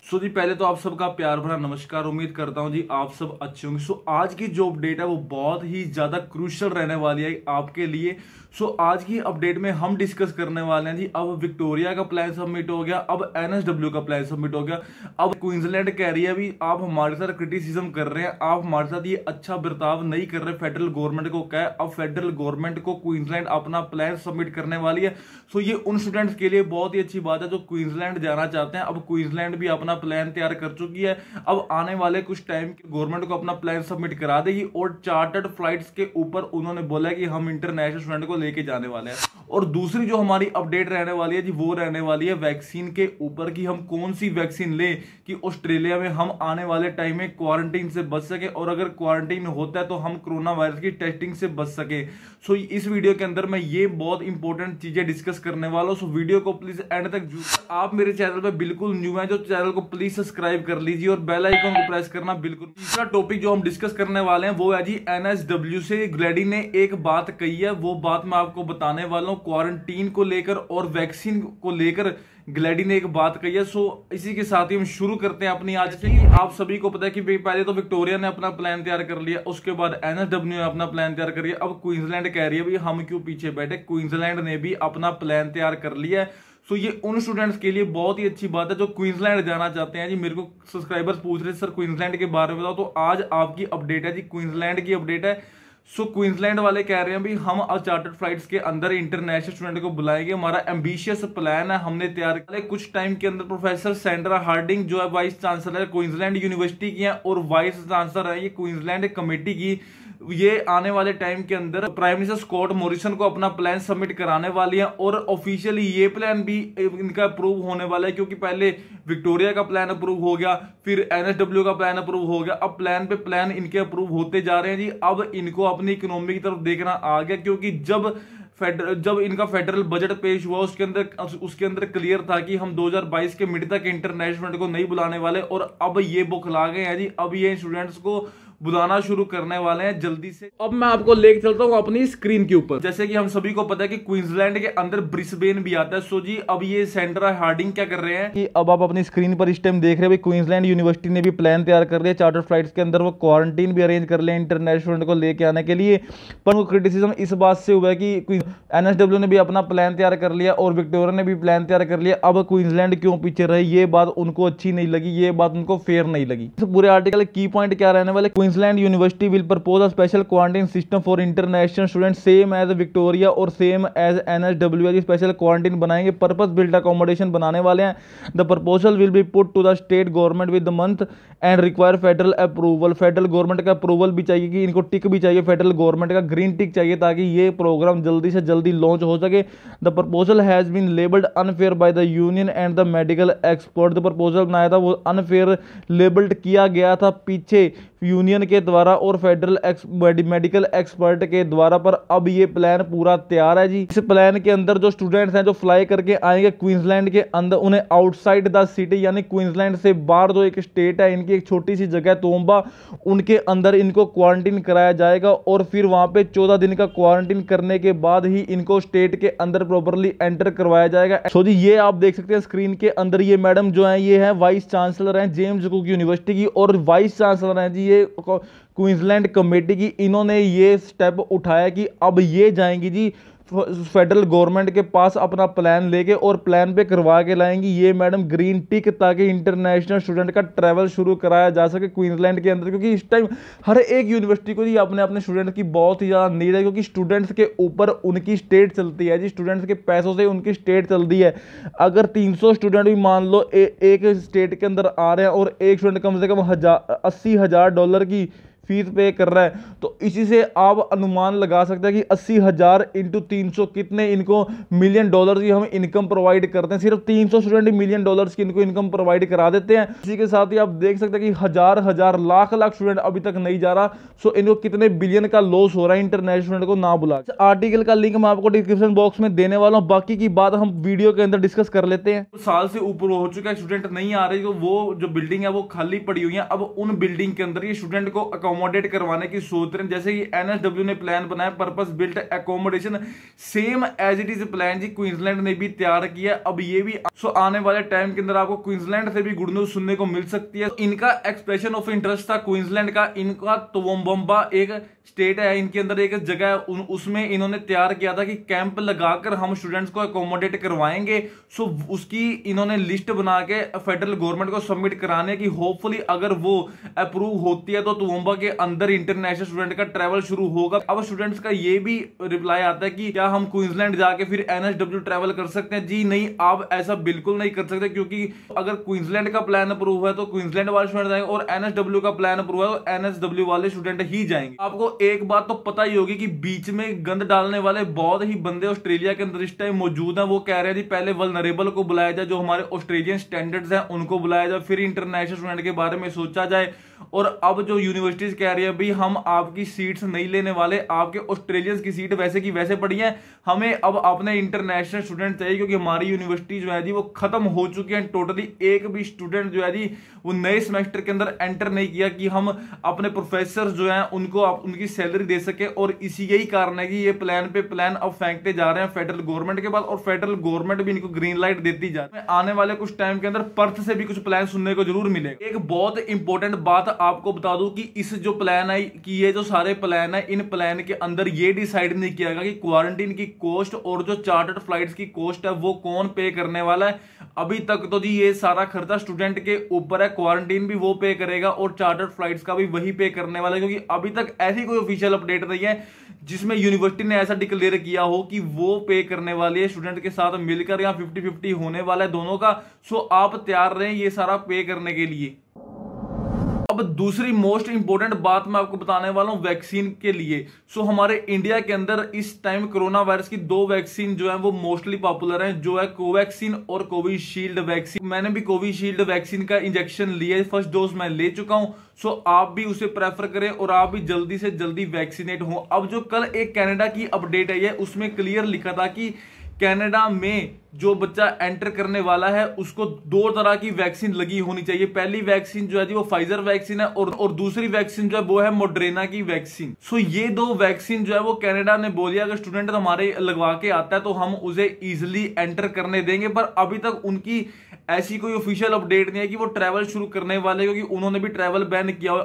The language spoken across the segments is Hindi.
जी पहले तो आप सबका प्यार भरा नमस्कार। उम्मीद करता हूं जी आप सब अच्छे होंगे। आज की जो अपडेट है वो बहुत ही ज्यादा क्रूशियल रहने वाली है आपके लिए। आज की अपडेट में हम डिस्कस करने वाले हैं जी, अब विक्टोरिया का प्लान सबमिट हो गया, अब एनएसडब्ल्यू का प्लान सबमिट हो गया, अब क्वींसलैंड कह रही है भी आप हमारे साथ क्रिटिसिज्म कर रहे हैं, आप हमारे साथ ये अच्छा बर्ताव नहीं कर रहे। फेडरल गवर्नमेंट को क्या है, अब फेडरल गवर्नमेंट को क्वींसलैंड अपना प्लान सबमिट करने वाली है। ये उन स्टूडेंट्स के लिए बहुत ही अच्छी बात है जो क्वींसलैंड जाना चाहते हैं। अब क्वींसलैंड भी अपना प्लान तैयार कर चुकी है, अब आने वाले कुछ टाइम गवर्नमेंट को अपना प्लान सबमिट करा देगी और चार्टर्ड फ्लाइट्स के ऊपर उन्होंने बोला कि हम इंटरनेशनल स्टूडेंट को लेके जाने वाले हैं। और दूसरी जो हमारी अपडेट रहने वाली है जी वो रहने वाली है वैक्सीन के ऊपर कि हम कौन सी वैक्सीन लें कि ऑस्ट्रेलिया में हम आने वाले टाइम में क्वारंटीन से बच सके और अगर क्वारंटीन होता है तो हम कोरोना वायरस की टेस्टिंग से बच सके। इस वीडियो के अंदर मैं ये बहुत इंपॉर्टेंट चीजें डिस्कस करने वाला हूं। वीडियो को प्लीज एंड तक आप मेरे चैनल पे बिल्कुल न्यू है जो चैनल को प्लीज सब्सक्राइब कर लीजिए और बेल आइकन को प्रेस करना बिल्कुल। तीसरा टॉपिक जो हम डिस्कस करने वाले हैं वो है जी एनएसडब्ल्यू से ग्लैडी ने एक बात कही है, वो बात मैं आपको बताने वाला हूं। क्वारंटीन को लेकर और वैक्सीन को लेकर ग्लैडी ने एक बात कही है। इसी के साथ ही हम शुरू करते हैं अपनी आज से। आप सभी को पता है कि पहले तो विक्टोरिया ने अपना प्लान तैयार कर लिया, उसके बाद एनएसडब्ल्यू ने अपना प्लान तैयार कर लिया, अब क्वींसलैंड कह रही है भाई हम क्यों पीछे बैठे। क्वींसलैंड ने भी अपना प्लान तैयार कर लिया है। ये उन स्टूडेंट्स के लिए बहुत ही अच्छी बात है जो क्वींसलैंड जाना चाहते हैं। जी मेरे को सब्सक्राइबर्स पूछ रहे सर क्वींसलैंड के बारे में बताओ, तो आज आपकी अपडेट है जी, क्वींसलैंड की अपडेट है। क्वींसलैंड वाले कह रहे हैं भी हम चार्टर्ड फ्लाइट्स के अंदर इंटरनेशनल स्टूडेंट को बुलाएंगे, हमारा एम्बिशियस प्लान है, हमने तैयार किया। कुछ टाइम के अंदर प्रोफेसर सैंड्रा हार्डिंग जो है वाइस चांसलर है क्वींसलैंड यूनिवर्सिटी की है और वाइस चांसलर है ये क्वींसलैंड कमेटी की, ये आने वाले टाइम के अंदर प्राइम मिनिस्टर स्कॉट मॉरिसन को अपना प्लान सबमिट कराने वाली है और ऑफिशियली ये प्लान भी इनका अप्रूव होने वाला है क्योंकि पहले विक्टोरिया का प्लान अप्रूव हो गया, फिर एनएसडब्ल्यू का प्लान अप्रूव हो गया, अब प्लान पे प्लान इनके अप्रूव होते जा रहे हैं जी। अब इनको अपनी इकोनॉमी की तरफ देखना आ गया क्योंकि जब इनका फेडरल बजट पेश हुआ उसके अंदर क्लियर था कि हम 2022 के मिड तक इंटरनेशनल को नहीं बुलाने वाले और अब ये बुखला गए हैं जी। अब ये स्टूडेंट्स को बुलाना शुरू करने वाले हैं जल्दी से। अब मैं आपको लेके चलता हूं अपनी स्क्रीन के ऊपर। जैसे कि हम सभी को पता है कि क्वींसलैंड के अंदर ब्रिस्बेन भी आता है। जी अब ये सैंड्रा हार्डिंग क्या कर रहे हैं कि अब आप अपनी स्क्रीन पर इस टाइम देख रहे हैं क्वींसलैंड यूनिवर्सिटी ने भी प्लान तैयार कर लिया चार्टर फ्लाइट्स के अंदर वो क्वारंटीन भी अरेंज कर लिया इंटरनेशनल स्टूडेंट को लेके आने के लिए। पर वो क्रिटिसिज्म इस बात से हुआ है कि एनएसडब्ल्यू ने भी अपना प्लान तैयार कर लिया और विक्टोरिया ने भी प्लान तैयार कर लिया, अब क्वींसलैंड क्यों पीछे रहे, ये बात उनको अच्छी नहीं लगी, ये बात उनको फेयर नहीं लगी। पूरे आर्टिकल की पॉइंट क्या रहने वाले, Queensland university will propose a special quarantine system for international students same as Victoria और same as NSW की special quarantine बनाएंगे, purpose built accommodation बनाने वाले हैं। The proposal will be put to the state government with the month and require federal approval। Federal government का अप्रूवल भी चाहिए कि इनको टिक भी चाहिए, फेडरल गवर्नमेंट का ग्रीन टिक चाहिए ताकि ये प्रोग्राम जल्दी से जल्दी लॉन्च हो सके। The proposal has been labelled unfair by the union and the medical expert. The proposal बनाया था वो अनफेयर लेबल्ड किया गया था पीछे यूनियन के द्वारा और फेडरल मेडिकल एक्सपर्ट के द्वारा, पर अब ये प्लान पूरा तैयार है जी। इस प्लान के अंदर जो स्टूडेंट्स हैं जो फ्लाई करके आएंगे क्वींसलैंड के अंदर, उन्हें आउटसाइड द सिटी यानी क्वींसलैंड से बाहर जो एक स्टेट है इनकी एक छोटी सी जगह तोम्बा, उनके अंदर इनको क्वारंटीन कराया जाएगा और फिर वहां पे 14 दिन का क्वारंटीन करने के बाद ही इनको स्टेट के अंदर प्रॉपर्ली एंटर करवाया जाएगा। जी ये आप देख सकते हैं स्क्रीन के अंदर, ये मैडम जो है ये है वाइस चांसलर हैं जेम्स कुक यूनिवर्सिटी की और वाइस चांसलर हैं जी ये क्वींसलैंड कमेटी की। इन्होंने ये स्टेप उठाया कि अब ये जाएंगी जी फेडरल गवर्नमेंट के पास अपना प्लान लेके और प्लान पे करवा के लाएंगी ये मैडम ग्रीन टिक ताकि इंटरनेशनल स्टूडेंट का ट्रैवल शुरू कराया जा सके क्वींसलैंड के अंदर, क्योंकि इस टाइम हर एक यूनिवर्सिटी को जी अपने अपने स्टूडेंट की बहुत ही ज़्यादा नीड है क्योंकि स्टूडेंट्स के ऊपर उनकी स्टेट चलती है जी, स्टूडेंट्स के पैसों से उनकी स्टेट चलती है। अगर 300 स्टूडेंट भी मान लो एक स्टेट के अंदर आ रहे हैं और एक स्टूडेंट कम से कम $80,000 की फीस पे कर रहा है, तो इसी से आप अनुमान लगा सकते हैं कि 80,000 इंटू 300 कितने इनको $1,000,000 की हम इनकम प्रोवाइड करते हैं। सिर्फ 300 स्टूडेंट $1,000,000 की इनको इनकम प्रोवाइड करा देते हैं। इसी के साथ ही आप देख सकते हैं कि हजार लाख स्टूडेंट अभी तक नहीं जा रहा। इनको कितने बिलियन का लॉस हो रहा है इंटरनेशनल स्टूडेंट को ना बुला। आर्टिकल का लिंक मैं आपको डिस्क्रिप्शन बॉक्स में देने वाला हूँ, बाकी की बात हम वीडियो के अंदर डिस्कस कर लेते हैं। साल से ऊपर हो चुका है, स्टूडेंट नहीं आ रहे, तो वो जो बिल्डिंग है वो खाली पड़ी हुई है। अब उन बिल्डिंग के अंदर ये स्टूडेंट को अकोमोडेट करवाने की सोच रहे हैं। जैसे कि एनएसडब्ल्यू ने प्लान बनाया purpose built accommodation, same as it is plan जी क्वींसलैंड ने भी तैयार किया। अब ये भी आने वाले टाइम के अंदर आपको क्वींसलैंड से भी गुड न्यूज सुनने को मिल सकती है। इनका एक्सप्रेशन ऑफ इंटरेस्ट था क्वींसलैंड का। इनका तोवोम्बा एक स्टेट है, इनके अंदर एक जगह है, उसमें इन्होंने तैयार किया था कि कैंप लगाकर हम स्टूडेंट्स को अकोमोडेट करवाएंगे। सो उसकी इन्होंने लिस्ट बना के फेडरल गवर्नमेंट को सबमिट कराने की, होपफुली अगर वो अप्रूव होती है तो तोवोम्बा के अंदर इंटरनेशनल स्टूडेंट का ट्रैवल शुरू होगा। अब स्टूडेंट्स का ये भी रिप्लाई आता है कि क्या हम क्वींसलैंड जाके फिर एनएसडब्ल्यू ट्रैवल कर सकते हैं? जी नहीं, आप ऐसा बिल्कुल नहीं कर सकते, क्योंकि अगर क्वींसलैंड का प्लान अप्रूव है तो क्वींसलैंड वाले स्टूडेंट जाएंगे और एनएसडब्ल्यू का प्लान अप्रूव है तो एनएसडब्ल्यू वाले स्टूडेंट ही जाएंगे। आपको एक बात तो पता ही होगी कि बीच में गंद डालने वाले बहुत ही बंदे ऑस्ट्रेलिया के अंदर इस टाइम मौजूद हैं। वो कह रहे हैं जी पहले वल्नरेबल को बुलाया जाए, जो हमारे ऑस्ट्रेलियन स्टैंडर्ड्स हैं उनको बुलाया जाए, फिर इंटरनेशनल स्टूडेंट के बारे में सोचा जाए। और अब जो यूनिवर्सिटीज कह रही है भाई हम आपकी सीट्स नहीं लेने वाले, आपके ऑस्ट्रेलियंस की सीट वैसे की वैसे पड़ी है, हमें अब अपने इंटरनेशनल स्टूडेंट चाहिए, क्योंकि हमारी यूनिवर्सिटी जो है जी वो खत्म हो चुकी है टोटली। एक भी स्टूडेंट जो है जी वो नए सेमेस्टर के अंदर एंटर नहीं किया कि हम अपने प्रोफेसर जो हैं उनको उनकी सैलरी दे सके। और इसी यही कारण है कि ये प्लान पे प्लान अब फेंकते जा रहे हैं फेडरल गवर्नमेंट के पास, और फेडरल गवर्नमेंट भी इनको ग्रीन लाइट देती जा रही है। आने वाले कुछ टाइम के अंदर पर्थ से भी कुछ प्लान सुनने को जरूर मिलेगा। एक बहुत इंपॉर्टेंट बात आपको बता दूं कि इस जो प्लान है कि ये जो सारे प्लान है, इन प्लान के अंदर ये डिसाइड नहीं किया गया कि क्वारंटीन की कॉस्ट और जो चार्टर्ड फ्लाइट्स की कॉस्ट है वो कौन पे करने वाला है। अभी तक तो जी ये सारा खर्चा स्टूडेंट के ऊपर है, क्वारंटीन भी वो पे करेगा और चार्टर्ड फ्लाइट्स का भी वही पे करने वाला है, क्योंकि अभी तक ऐसी कोई ऑफिशियल अपडेट नहीं है जिसमें यूनिवर्सिटी ने ऐसा डिक्लेयर किया हो कि वो पे करने वाली है स्टूडेंट के साथ मिलकर, या 50-50 होने वाला है दोनों का। सो आप तैयार रहें ये सारा पे करने के लिए। अब दूसरी मोस्ट इंपोर्टेंट बात मैं आपको बताने वाला हूं वैक्सीन के लिए। सो हमारे इंडिया के अंदर इस टाइम कोरोना वायरस की 2 वैक्सीन जो है वो मोस्टली पॉपुलर हैं, जो है कोवैक्सीन और कोविशील्ड वैक्सीन। मैंने भी कोविशील्ड वैक्सीन का इंजेक्शन लिया है, फर्स्ट डोज मैं ले चुका हूं। सो आप भी उसे प्रेफर करें और आप भी जल्दी से जल्दी वैक्सीनेट हो। अब जो कल एक कनाडा की अपडेट आई है उसमें क्लियर लिखा था कि कनाडा में जो बच्चा एंटर करने वाला है उसको 2 तरह की वैक्सीन लगी होनी चाहिए। पहली वैक्सीन जो है जी वो फाइजर वैक्सीन है और दूसरी वैक्सीन जो है वो है मॉडर्ना की वैक्सीन। सो ये 2 वैक्सीन जो है वो कनाडा ने बोली अगर स्टूडेंट हमारे लगवा के आता है तो हम उसे इजिली एंटर करने देंगे, पर अभी तक उनकी ऐसी कोई ऑफिशियल अपडेट नहीं है कि वो ट्रैवल शुरू करने वाले, क्योंकि उन्होंने भी ट्रैवल बैन किया हो।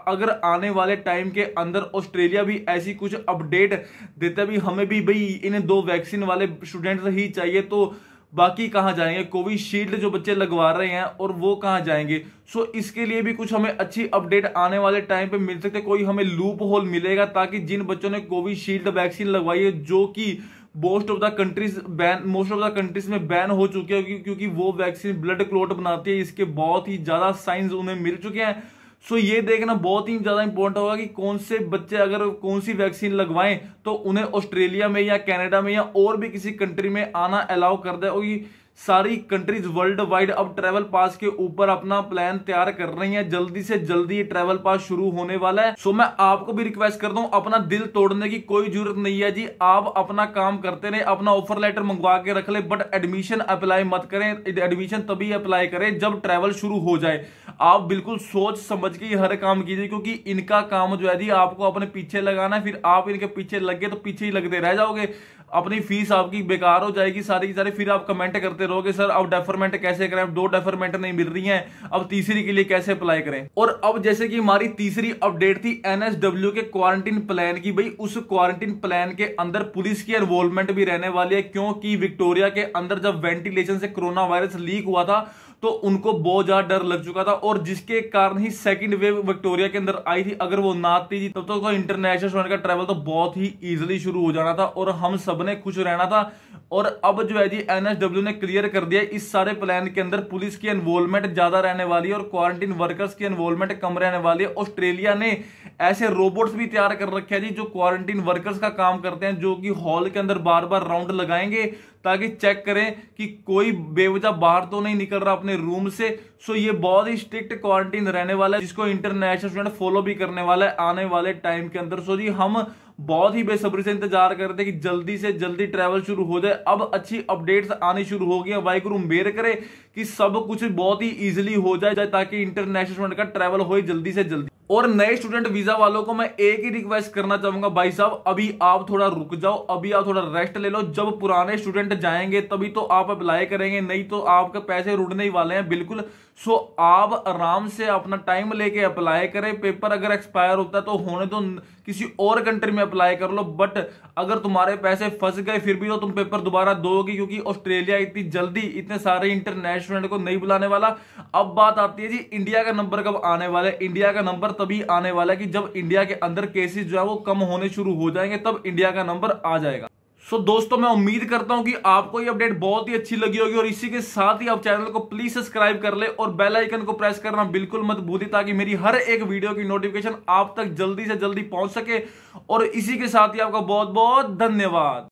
अगर आने वाले टाइम के अंदर ऑस्ट्रेलिया भी ऐसी कुछ अपडेट देता भी हमें भी भाई इन 2 वैक्सीन वाले स्टूडेंट्स ही चाहिए, तो बाकी कहां जाएंगे? कोविशील्ड जो बच्चे लगवा रहे हैं और वो कहां जाएंगे? सो इसके लिए भी कुछ हमें अच्छी अपडेट आने वाले टाइम पे मिल सकते, कोई हमें लूप होल मिलेगा ताकि जिन बच्चों ने कोविशील्ड वैक्सीन लगवाई है, जो कि मोस्ट ऑफ द कंट्रीज में बैन हो चुके हैं, क्योंकि वो वैक्सीन ब्लड क्लॉट बनाती है, इसके बहुत ही ज्यादा साइंस उन्हें मिल चुके हैं। सो ये देखना बहुत ही ज्यादा इंपॉर्टेंट होगा कि कौन से बच्चे अगर कौन सी वैक्सीन लगवाएं तो उन्हें ऑस्ट्रेलिया में या कनाडा में या और भी किसी कंट्री में आना अलाउ कर दे। और सारी कंट्रीज वर्ल्ड वाइड अब ट्रैवल पास के ऊपर अपना प्लान तैयार कर रही हैं, जल्दी से जल्दी ट्रैवल पास शुरू होने वाला है। सो मैं आपको भी रिक्वेस्ट करता हूं, अपना दिल तोड़ने की कोई जरूरत नहीं है जी, आप अपना काम करते रहे, अपना ऑफर लेटर मंगवा के रख ले, बट एडमिशन अप्लाई मत करें। एडमिशन तभी अप्लाई करें जब ट्रैवल शुरू हो जाए। आप बिल्कुल सोच समझ के हर काम कीजिए, क्योंकि इनका काम जो है जी आपको अपने पीछे लगाना है, फिर आप इनके पीछे लग गए तो पीछे ही लगते रह जाओगे, अपनी फीस आपकी बेकार हो जाएगी सारी की सारी। फिर आप कमेंट करते रहोगे सर अब डेफरमेंट कैसे करें, अब 2 डेफरमेंट नहीं मिल रही हैं, अब तीसरी के लिए कैसे अप्लाई करें। और अब जैसे कि हमारी तीसरी अपडेट थी एनएसडब्ल्यू के क्वारंटीन प्लान की, भाई उस क्वारंटीन प्लान के अंदर पुलिस की इन्वॉल्वमेंट भी रहने वाली है, क्योंकि विक्टोरिया के अंदर जब वेंटिलेशन से कोरोना वायरस लीक हुआ था तो उनको बहुत ज्यादा डर लग चुका था, और जिसके कारण ही सेकंड वेव विक्टोरिया के अंदर आई थी। अगर वो ना आती थी तब तो इंटरनेशनल स्टूडेंट का ट्रैवल तो बहुत ही इजीली शुरू हो जाना था और हम सबने खुश रहना था। और अब जो है जी एनएसडब्ल्यू ने क्लियर कर दिया इस सारे प्लान के अंदर पुलिस की इन्वॉल्वमेंट ज्यादा रहने वाली है और क्वारंटीन वर्कर्स की इन्वॉल्वमेंट कम रहने वाली है। ऑस्ट्रेलिया ने ऐसे रोबोट्स भी तैयार कर रखे हैं जी जो क्वारंटीन वर्कर्स का काम करते हैं, जो कि हॉल के अंदर बार बार राउंड लगाएंगे ताकि चेक करें कि कोई बेवजह बाहर तो नहीं निकल रहा अपने रूम से। सो ये बहुत ही स्ट्रिक्ट क्वारंटीन रहने वाला है, जिसको इंटरनेशनल स्टूडेंट फॉलो भी करने वाला है आने वाले टाइम के अंदर। सो जी हम बहुत ही बेसब्री से इंतजार कर रहे थे कि जल्दी से जल्दी ट्रैवल शुरू हो जाए। अब अच्छी अपडेट्स आनी शुरू हो गई है, वाहिगुरु मेहर करे कि सब कुछ बहुत ही इजीली हो जाए ताकि इंटरनेशनल स्टूडेंट का ट्रैवल हो जल्दी से जल्दी। और नए स्टूडेंट वीजा वालों को मैं एक ही रिक्वेस्ट करना चाहूंगा, भाई साहब अभी आप थोड़ा रुक जाओ, अभी आप थोड़ा रेस्ट ले लो। जब पुराने स्टूडेंट जाएंगे तभी तो आप अप्लाई करेंगे, नहीं तो आपके पैसे रुड़ने ही वाले हैं बिल्कुल। सो आप आराम से अपना टाइम लेके अप्लाई करें। पेपर अगर एक्सपायर होता है तो होने तो किसी और कंट्री में अप्लाई कर लो, बट अगर तुम्हारे पैसे फंस गए फिर भी तो तुम पेपर दोबारा दोगे, क्योंकि ऑस्ट्रेलिया इतनी जल्दी इतने सारे इंटरनेशनल स्टूडेंट को नहीं बुलाने वाला। अब बात आती है जी इंडिया का नंबर कब आने वाला है। इंडिया का नंबर तभी आने वाला है कि जब इंडिया के अंदर केसेस जो है वो कम होने शुरू हो जाएंगे, तब इंडिया का नंबर आ जाएगा। सो दोस्तों मैं उम्मीद करता हूं कि आपको ये अपडेट बहुत ही अच्छी लगी होगी, और इसी के साथ ही आप चैनल को प्लीज सब्सक्राइब कर ले और बेल आइकन को प्रेस करना बिल्कुल मत भूलिए, ताकि मेरी हर एक वीडियो की नोटिफिकेशन आप तक जल्दी से जल्दी पहुंच सके। और इसी के साथ ही आपका बहुत बहुत धन्यवाद।